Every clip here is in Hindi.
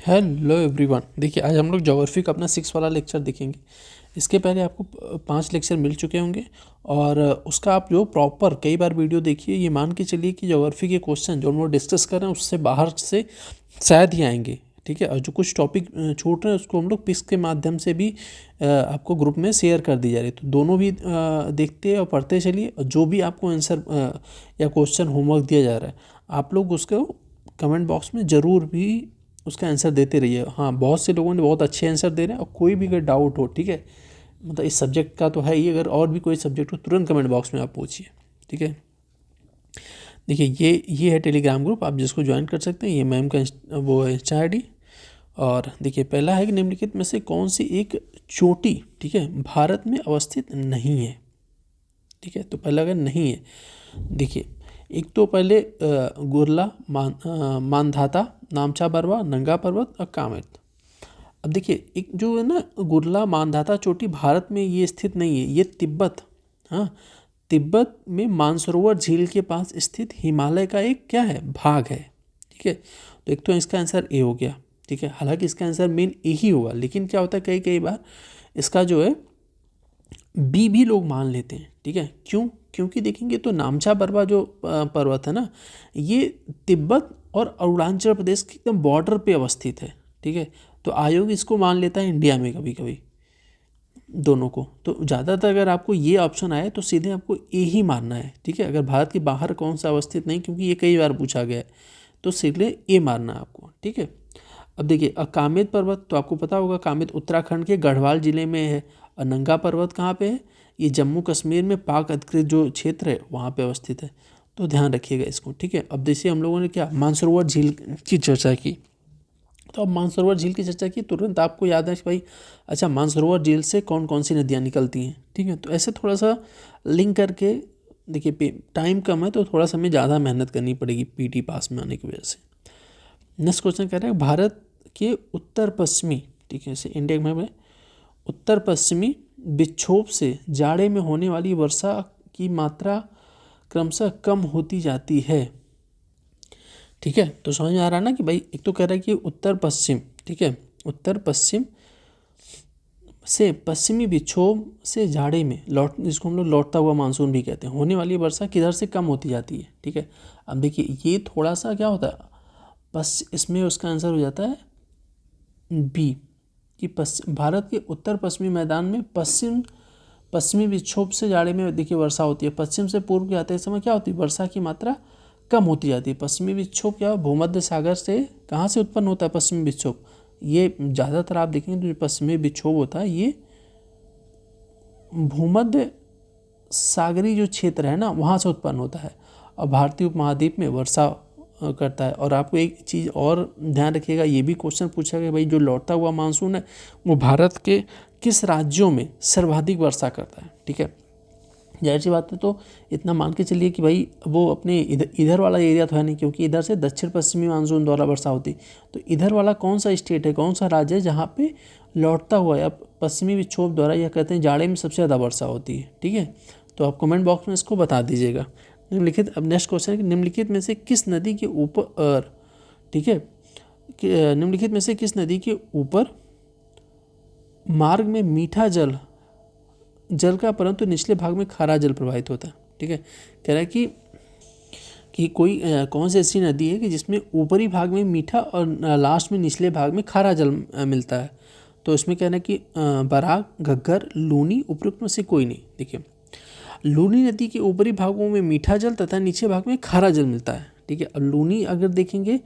Hello everyone. देखिए आज हम लोग ज्योग्राफी का अपना 6 वाला लेक्चर देखेंगे। इसके पहले आपको 5 लेक्चर मिल चुके होंगे और उसका आप जो प्रॉपर कई बार वीडियो देखिए, ये मान के चलिए कि ज्योग्राफी के क्वेश्चन जो हम लोग डिस्कस कर रहे हैं उससे बाहर से शायद ही आएंगे। ठीक है, और जो कुछ टॉपिक छूट रहे हैं उसको हम लोग पिक्स के माध्यम से भी आपको ग्रुप में शेयर कर दी जा रही है। तो दोनों भी देखते और पढ़ते चलिए, और जो भी आपको आंसर या क्वेश्चन होमवर्क दिया जा रहा है आप लोग उसको कमेंट बॉक्स में ज़रूर भी उसका आंसर देते रहिए। हाँ, बहुत से लोगों ने बहुत अच्छे आंसर दे रहे हैं, और कोई भी अगर डाउट हो, ठीक है, मतलब इस सब्जेक्ट का तो है ही, अगर और भी कोई सब्जेक्ट हो तुरंत कमेंट बॉक्स में आप पूछिए। ठीक है, देखिए ये है टेलीग्राम ग्रुप, आप जिसको ज्वाइन कर सकते हैं। ये मैम का वो है इंस्टा ID। और देखिए पहला है कि निम्नलिखित में से कौन सी एक चोटी, ठीक है, भारत में अवस्थित नहीं है। ठीक है, तो पहला अगर नहीं है, देखिए एक तो पहले गुरला, मानधाता, नामचा बरवा, नंगा पर्वत और कामेत। अब देखिए एक जो है ना गुरला मानधाता चोटी भारत में ये स्थित नहीं है, ये तिब्बत, हाँ, तिब्बत में मानसरोवर झील के पास स्थित हिमालय का एक क्या है, भाग है। ठीक है, तो एक तो इसका आंसर ए हो गया। ठीक है, हालांकि इसका आंसर मेन ए ही होगा, लेकिन क्या होता है कई कई बार इसका जो है बी भी लोग मान लेते हैं। ठीक है, क्यों? क्योंकि देखेंगे तो नामचा बरवा जो पर्वत है ना, ये तिब्बत और अरुणाचल प्रदेश के एकदम बॉर्डर पे अवस्थित है। ठीक है, तो आयोग इसको मान लेता है इंडिया में कभी कभी दोनों को। तो ज़्यादातर अगर आपको ये ऑप्शन आए तो सीधे आपको ए ही मानना है। ठीक है, अगर भारत के बाहर कौन सा अवस्थित नहीं, क्योंकि ये कई बार पूछा गया है, तो सीधे ए मानना है आपको। ठीक है, अब देखिए कामेत पर्वत तो आपको पता होगा, कामेत उत्तराखंड के गढ़वाल जिले में है। और नंगा पर्वत कहाँ पे है? ये जम्मू कश्मीर में पाक अधिकृत जो क्षेत्र है वहाँ पे अवस्थित है। तो ध्यान रखिएगा इसको। ठीक है, अब जैसे हम लोगों ने क्या मानसरोवर झील की चर्चा की, तो अब मानसरोवर झील की चर्चा की तुरंत आपको याद है कि भाई अच्छा मानसरोवर झील से कौन कौन सी नदियाँ निकलती हैं। ठीक है, तो ऐसे थोड़ा सा लिंक करके देखिए, टाइम कम है तो थोड़ा सा हमें ज़्यादा मेहनत करनी पड़ेगी PT पास में आने की वजह से। नेक्स्ट क्वेश्चन कह रहे हैं भारत के उत्तर पश्चिमी, ठीक है, इसे इंडिया में उत्तर पश्चिमी विक्षोभ से जाड़े में होने वाली वर्षा की मात्रा क्रमशः कम होती जाती है। ठीक है, तो समझ में आ रहा है ना कि भाई एक तो कह रहा है कि उत्तर पश्चिम, ठीक है, उत्तर पश्चिम से पश्चिमी विक्षोभ से जाड़े में जिसको हम लोग लौटता हुआ मानसून भी कहते हैं, होने वाली वर्षा किधर से कम होती जाती है। ठीक है, अब देखिए ये थोड़ा सा क्या होता है, बस इसमें उसका आंसर हो जाता है बी, कि भारत के उत्तर पश्चिमी मैदान में पश्चिमी विक्षोभ से जाड़े में देखिए वर्षा होती है। पश्चिम से पूर्व के आते समय क्या होती है, वर्षा की मात्रा कम होती जाती है। पश्चिमी विक्षोभ क्या भूमध्य सागर से कहाँ से उत्पन्न होता है पश्चिमी विक्षोभ, ये ज़्यादातर आप देखेंगे तो जो पश्चिमी विक्षोभ होता है ये भूमध्य सागरी जो क्षेत्र है ना वहाँ से उत्पन्न होता है, और भारतीय उपमहाद्वीप में वर्षा करता है। और आपको एक चीज़ और ध्यान रखिएगा, ये भी क्वेश्चन पूछा गया भाई जो लौटता हुआ मानसून है वो भारत के किस राज्यों में सर्वाधिक वर्षा करता है। ठीक है, जाहिर सी बात है, तो इतना मान के चलिए कि भाई वो अपने इधर वाला एरिया तो है नहीं, क्योंकि इधर से दक्षिण पश्चिमी मानसून द्वारा वर्षा होती। तो इधर वाला कौन सा स्टेट है, कौन सा राज्य है जहाँ पे लौटता हुआ या पश्चिमी विक्षोभ द्वारा या कहते हैं जाड़े में सबसे ज़्यादा वर्षा होती है। ठीक है, तो आप कमेंट बॉक्स में इसको बता दीजिएगा। निम्नलिखित, अब नेक्स्ट क्वेश्चन है कि निम्नलिखित में से किस नदी के ऊपर, ठीक है, निम्नलिखित में से किस नदी के ऊपर मार्ग में मीठा जल का परंतु निचले भाग में खारा जल प्रवाहित होता है। ठीक है, कह रहा है कि कोई कौन सी ऐसी नदी है कि जिसमें ऊपरी भाग में मीठा और लास्ट में निचले भाग में खारा जल मिलता है। तो इसमें कहना है कि बराक, घग्गर, लूनी, उपयुक्त में से कोई नहीं। देखिए लूनी नदी के ऊपरी भागों में मीठा जल तथा नीचे भाग में खारा जल मिलता है। ठीक है, अब लूनी अगर देखेंगे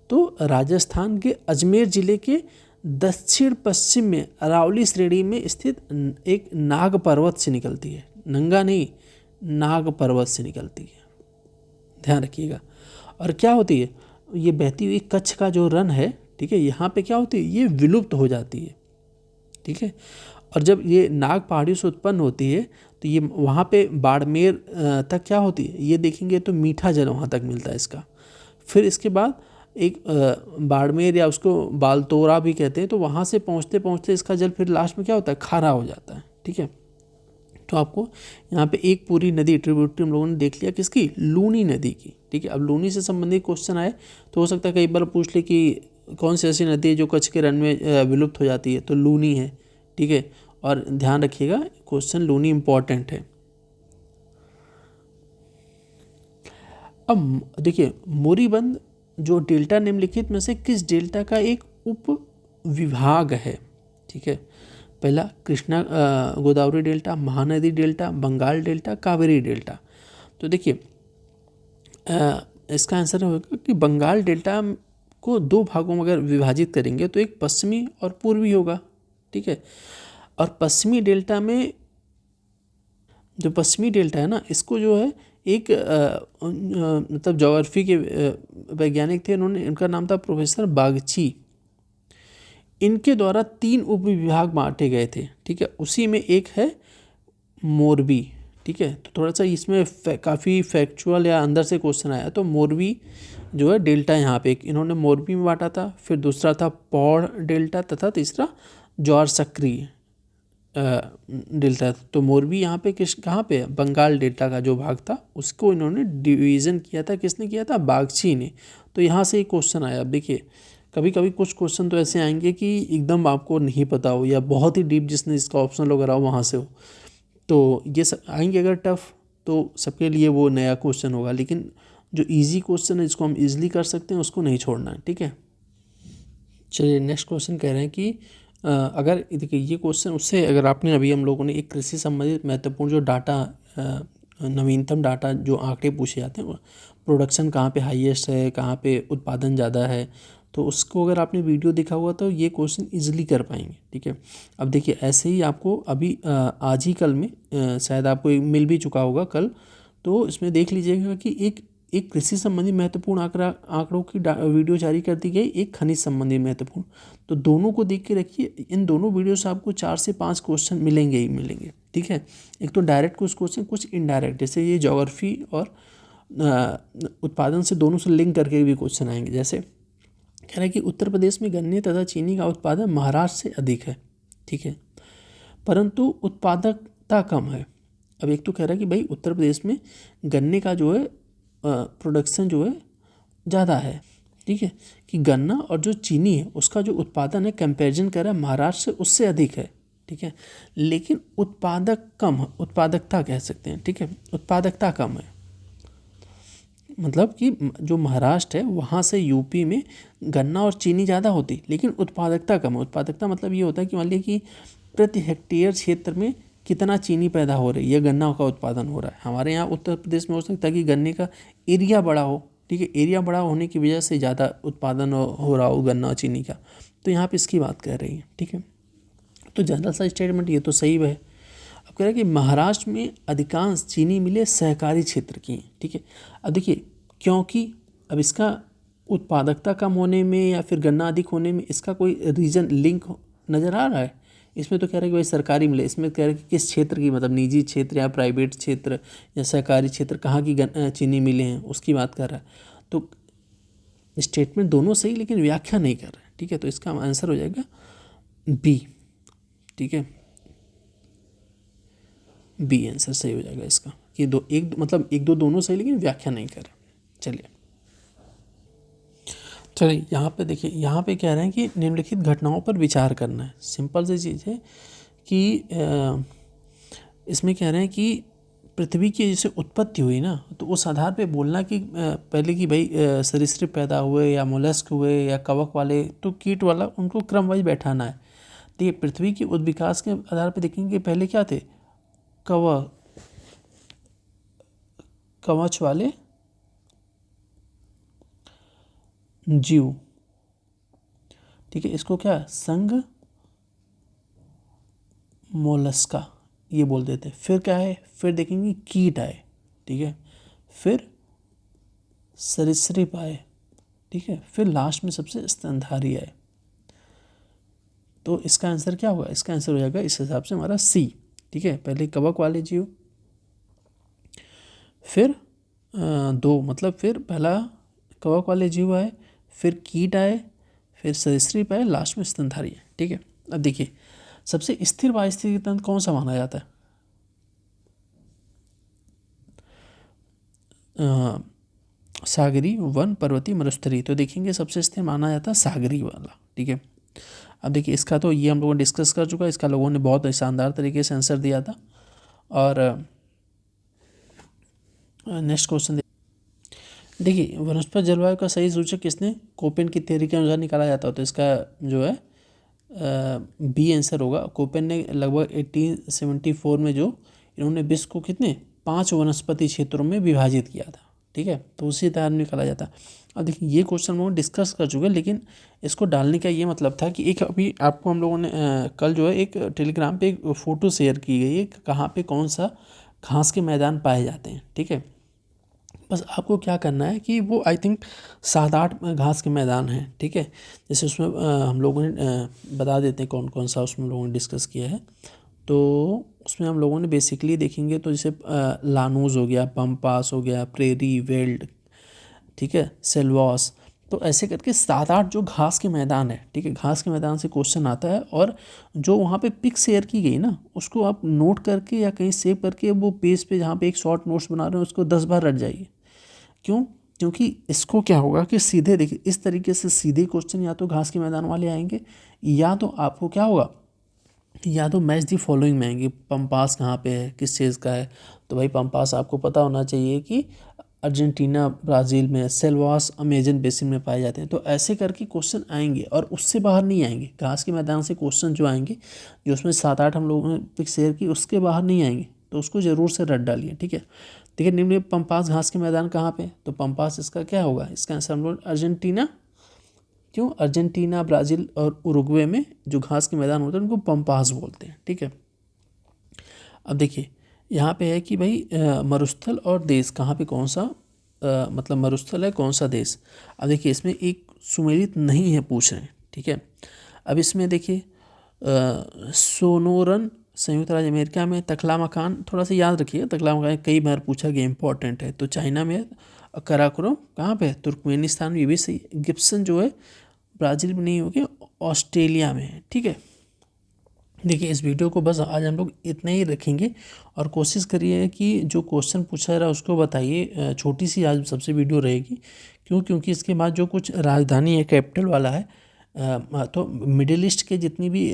तो राजस्थान के अजमेर जिले के दक्षिण पश्चिम में अरावली श्रेणी में स्थित एक नाग पर्वत से निकलती है, नंगा नहीं, नाग पर्वत से निकलती है, ध्यान रखिएगा। और क्या होती है, ये बहती हुई कच्छ का जो रन है, ठीक है, यहाँ पे क्या होती है, ये विलुप्त हो जाती है। ठीक है, और जब ये नाग पहाड़ियों से उत्पन्न होती है तो ये वहाँ पे बाड़मेर तक क्या होती है, ये देखेंगे तो मीठा जल वहाँ तक मिलता है इसका। फिर इसके बाद एक बाड़मेर या उसको बालतोरा भी कहते हैं, तो वहाँ से पहुँचते पहुँचते इसका जल फिर लास्ट में क्या होता है, खारा हो जाता है। ठीक है, तो आपको यहाँ पे एक पूरी नदी ट्रिब्यूटरी हम लोगों ने देख लिया किसकी, लूनी नदी की। ठीक है, अब लूनी से संबंधित क्वेश्चन आए तो हो सकता है कई बार पूछ ले कि कौन सी ऐसी नदी है जो कच्छ के रण में विलुप्त हो जाती है? तो लूनी है, ठीक है। और ध्यान रखिएगा क्वेश्चन लूनी इम्पॉर्टेंट है। अब देखिए मोरीबंद जो डेल्टा निम्नलिखित में से किस डेल्टा का एक उप विभाग है? ठीक है, पहला Krishna Godavari delta, Mahanadi delta, Bengal delta, Kaveri delta. तो देखिए इसका आंसर होगा कि बंगाल डेल्टा को दो भागों में अगर विभाजित करेंगे तो एक पश्चिमी और पूर्वी होगा, ठीक है। और पश्चिमी डेल्टा में जो पश्चिमी डेल्टा है ना, इसको जो है एक मतलब ज्योग्राफी के वैज्ञानिक थे, इन्होंने, इनका नाम था प्रोफेसर बागची। इनके द्वारा 3 उपविभाग बांटे गए थे, ठीक है। उसी में एक है मोरबी, ठीक है। तो थोड़ा सा इसमें काफ़ी फैक्चुअल या अंदर से क्वेश्चन आया। तो मोरबी जो है डेल्टा यहाँ पे एक इन्होंने मोरबी में बांटा था, फिर दूसरा था पौड़ डेल्टा तथा तीसरा ज्वार सक्रिय डेल्टा। तो मोरबी यहाँ पे कहाँ पे है? बंगाल डेल्टा का जो भाग था उसको इन्होंने डिवीज़न किया था। किसने किया था? बागची ने। तो यहाँ से एक क्वेश्चन आया। अब देखिए कभी कभी कुछ क्वेश्चन तो ऐसे आएंगे कि एकदम आपको नहीं पता हो या बहुत ही डीप जिसने इसका ऑप्शन वगैरह हो वहाँ से हो, तो ये सब आएंगे अगर टफ, तो सबके लिए वो नया क्वेश्चन होगा। लेकिन जो इजी क्वेश्चन है जिसको हम इजीली कर सकते हैं उसको नहीं छोड़ना है, ठीक है। चलिए नेक्स्ट क्वेश्चन कह रहे हैं कि अगर देखिए ये क्वेश्चन उससे, अगर आपने अभी हम लोगों ने एक कृषि संबंधित महत्वपूर्ण जो डाटा नवीनतम डाटा जो आंकड़े पूछे जाते हैं, प्रोडक्शन कहाँ पे हाईएस्ट है, कहाँ पे उत्पादन ज़्यादा है, तो उसको अगर आपने वीडियो देखा हुआ तो ये क्वेश्चन इजीली कर पाएंगे, ठीक है। अब देखिए ऐसे ही आपको अभी आज ही कल में शायद आपको मिल भी चुका होगा कल, तो इसमें देख लीजिएगा कि एक कृषि संबंधी महत्वपूर्ण आंकड़ों की वीडियो जारी कर दी गई, एक खनिज संबंधी महत्वपूर्ण। तो दोनों को देख के रखिए, इन दोनों वीडियो से आपको 4 से 5 क्वेश्चन मिलेंगे ही मिलेंगे, ठीक है। एक तो डायरेक्ट कुछ क्वेश्चन, कुछ इनडायरेक्ट, जैसे ये ज्योग्राफी और उत्पादन से दोनों से लिंक करके भी क्वेश्चन आएंगे। जैसे कह रहा है कि उत्तर प्रदेश में गन्ने तथा चीनी का उत्पादन महाराष्ट्र से अधिक है, ठीक है, परंतु उत्पादकता कम है। अब एक तो कह रहा है कि भाई उत्तर प्रदेश में गन्ने का जो है प्रोडक्शन जो है ज़्यादा है, ठीक है, कि गन्ना और जो चीनी है उसका जो उत्पादन है कंपैरिजन कर रहा है महाराष्ट्र से उससे अधिक है, ठीक है, लेकिन उत्पादक कम है, उत्पादकता कह सकते हैं, ठीक है, उत्पादकता कम है। मतलब कि जो महाराष्ट्र है वहाँ से यूपी में गन्ना और चीनी ज़्यादा होती लेकिन उत्पादकता कम है। उत्पादकता मतलब ये होता है कि मान लीजिए कि प्रति हेक्टेयर क्षेत्र में कितना चीनी पैदा हो रही है, गन्ना का उत्पादन हो रहा है। हमारे यहाँ उत्तर प्रदेश में हो सकता है कि गन्ने का एरिया बड़ा हो, ठीक है, एरिया बड़ा होने की वजह से ज़्यादा उत्पादन हो रहा हो गन्ना और चीनी का, तो यहाँ पर इसकी बात कर रही है, ठीक है। तो जनरल सा स्टेटमेंट ये तो सही है। अब कह रहा है कि महाराष्ट्र में अधिकांश चीनी मिलें सहकारी क्षेत्र की हैं, ठीक है। अब देखिए क्योंकि अब इसका उत्पादकता कम होने में या फिर गन्ना अधिक होने में इसका कोई रीजन लिंक नज़र आ रहा है? इसमें तो कह रहा है कि भाई सरकारी मिले, इसमें कह रहा है कि किस क्षेत्र की, मतलब निजी क्षेत्र या प्राइवेट क्षेत्र या सहकारी क्षेत्र, कहाँ की चीनी मिले हैं उसकी बात कर रहा है। तो स्टेटमेंट दोनों सही लेकिन व्याख्या नहीं कर रहा है, ठीक है। तो इसका आंसर हो जाएगा बी, ठीक है, बी आंसर सही हो जाएगा इसका। कि दो एक मतलब एक दो दोनों सही लेकिन व्याख्या नहीं कर रहा। चलिए यहाँ पे देखिए, यहाँ पे कह रहे हैं कि निम्नलिखित घटनाओं पर विचार करना है। सिंपल सी चीज़ है कि इसमें कह रहे हैं कि पृथ्वी की जैसे उत्पत्ति हुई ना, तो उस आधार पे बोलना कि पहले कि भाई सरीसृप पैदा हुए या मोलस्क हुए या कवक वाले, तो कीट वाला, उनको क्रम वाइज बैठाना है। देखिए पृथ्वी की उद्विकास के आधार पर देखेंगे पहले क्या थे, कवच वाले जीव, ठीक है, इसको क्या संघ मोलस्का ये बोल देते हैं। फिर क्या है, फिर देखेंगे कीट आए, ठीक है, फिर सरीसृप आए, ठीक है, फिर लास्ट में सबसे स्तनधारी आए। तो इसका आंसर क्या होगा? इसका आंसर हो जाएगा इस हिसाब से हमारा सी, ठीक है। पहले कवक वाले जीव, फिर दो, मतलब फिर पहला कवक वाले जीव आए, फिर कीट आए, फिर सरीसृप आए, लास्ट में स्तनधारी है, ठीक है। अब देखिए सबसे स्थिर पारिस्थितिकी तंत्र कौन सा माना जाता है? सागरी, वन, पर्वतीय, मरुस्थलीय। तो देखेंगे सबसे स्थिर माना जाता है सागरी वाला, ठीक है। अब देखिए इसका तो ये हम लोगों ने डिस्कस कर चुका है, इसका लोगों ने बहुत शानदार तरीके से आंसर दिया था। और नेक्स्ट क्वेश्चन देखिए, वनस्पत जलवायु का सही सूचक किसने कोपेन की थ्योरी के अनुसार निकाला जाता है? तो इसका जो है बी आंसर होगा। कोपेन ने लगभग 1874 में जो इन्होंने विश्व को कितने 5 वनस्पति क्षेत्रों में विभाजित किया था, ठीक है। तो उसी तरह निकाला जाता। अब देखिए ये क्वेश्चन हम लोग डिस्कस कर चुके हैं, लेकिन इसको डालने का ये मतलब था कि एक अभी आपको हम लोगों ने कल जो है एक टेलीग्राम पे एक फ़ोटो शेयर की गई है, कहाँ पे कौन सा घास के मैदान पाए जाते हैं, ठीक है। बस आपको क्या करना है कि वो आई थिंक 7-8 घास के मैदान हैं, ठीक है। जैसे उसमें हम लोगों ने बता देते हैं कौन कौन सा उसमें हम लोगों ने डिस्कस किया है। तो उसमें हम लोगों ने बेसिकली देखेंगे तो जैसे लानूज हो गया, पम्पास हो गया, प्रेरी, वेल्ड, ठीक है, सेल्वॉस। तो ऐसे करके 7-8 जो घास के मैदान है, ठीक है, घास के मैदान से क्वेश्चन आता है। और जो वहाँ पे पिक शेयर की गई ना, उसको आप नोट करके या कहीं सेव करके वो पेज पे जहाँ पे एक शॉर्ट नोट्स बना रहे हो उसको 10 बार रट जाइए। क्यों? क्योंकि इसको क्या होगा कि सीधे देखिए इस तरीके से सीधे क्वेश्चन या तो घास के मैदान वाले आएंगे, या तो आपको क्या होगा, या तो मैच दी फॉलोइंग में आएंगे। पंपास कहाँ पे है, किस चीज़ का है? तो भाई पंपास आपको पता होना चाहिए कि अर्जेंटीना, ब्राज़ील में, सेल्वास अमेजन बेसिन में पाए जाते हैं। तो ऐसे करके क्वेश्चन आएंगे और उससे बाहर नहीं आएंगे। घास के मैदान से क्वेश्चन जो आएंगे, जो उसमें 7-8 हम लोगों ने पिक शेयर की, उसके बाहर नहीं आएंगे। तो उसको ज़रूर से रट डालिए, ठीक है। देखिए निम्न पंपास घास के मैदान कहाँ पे? तो पंपास इसका क्या होगा? इसका आंसर हम लोग अर्जेंटीना। क्यों? अर्जेंटीना, ब्राज़ील और उरुग्वे में जो घास के मैदान होते हैं उनको पंपास बोलते हैं, ठीक है। अब देखिए यहाँ पे है कि भाई मरुस्थल और देश कहाँ पे कौन सा मतलब मरुस्थल है कौन सा देश। अब देखिए इसमें एक सुमेलित नहीं है पूछ रहे हैं, ठीक है। अब इसमें देखिए सोनोरन संयुक्त राज्य अमेरिका में, तकलामकान थोड़ा सा याद रखिए, तकलामकान कई बार पूछा गया, इंपॉर्टेंट है। तो चाइना में, कराकोरम कहाँ पे है? तुर्कमेनिस्तान में, ये भी सही। गिब्सन जो है ब्राज़ील में नहीं होगी, ऑस्ट्रेलिया में है, ठीक है। देखिए इस वीडियो को बस आज हम लोग इतना ही रखेंगे और कोशिश करिए कि जो क्वेश्चन पूछा जा रहा है उसको बताइए। छोटी सी आज सबसे वीडियो रहेगी। क्यों? क्योंकि इसके बाद जो कुछ राजधानी है, कैपिटल वाला है, तो मिडिल ईस्ट के जितनी भी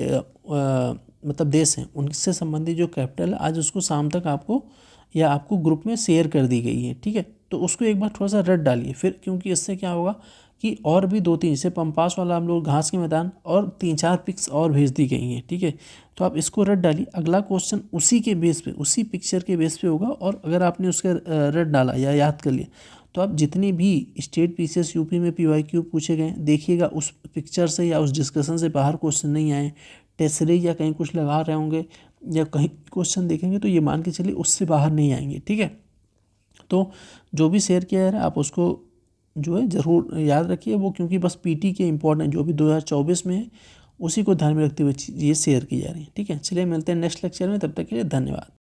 मतलब देश हैं उनसे संबंधित जो कैपिटल है, आज उसको शाम तक आपको या आपको ग्रुप में शेयर कर दी गई है, ठीक है। तो उसको एक बार थोड़ा सा रट डालिए फिर, क्योंकि इससे क्या होगा कि और भी 2-3 जैसे पंपास वाला हम लोग घास के मैदान और 3-4 पिक्स और भेज दी गई हैं, ठीक है। तो आप इसको रट डालिए, अगला क्वेश्चन उसी के बेस पे, उसी पिक्चर के बेस पे होगा। और अगर आपने उसका रट डाला या याद कर लिया, तो आप जितनी भी स्टेट पीसीएस यूपी में PYQ पूछे गए देखिएगा, उस पिक्चर से या उस डिस्कशन से बाहर क्वेश्चन नहीं आए। टेसरे या कहीं कुछ लगा रहे होंगे या कहीं क्वेश्चन देखेंगे तो ये मान के चलिए उससे बाहर नहीं आएंगे, ठीक है। तो जो भी शेयर किया जा रहा है आप उसको जो है ज़रूर याद रखिए वो, क्योंकि बस पीटी के इंपॉर्टेंट जो भी 2024 में है उसी को ध्यान में रखते हुए ये शेयर की जा रही है, ठीक है। चलिए मिलते हैं नेक्स्ट लेक्चर में, तब तक के लिए धन्यवाद।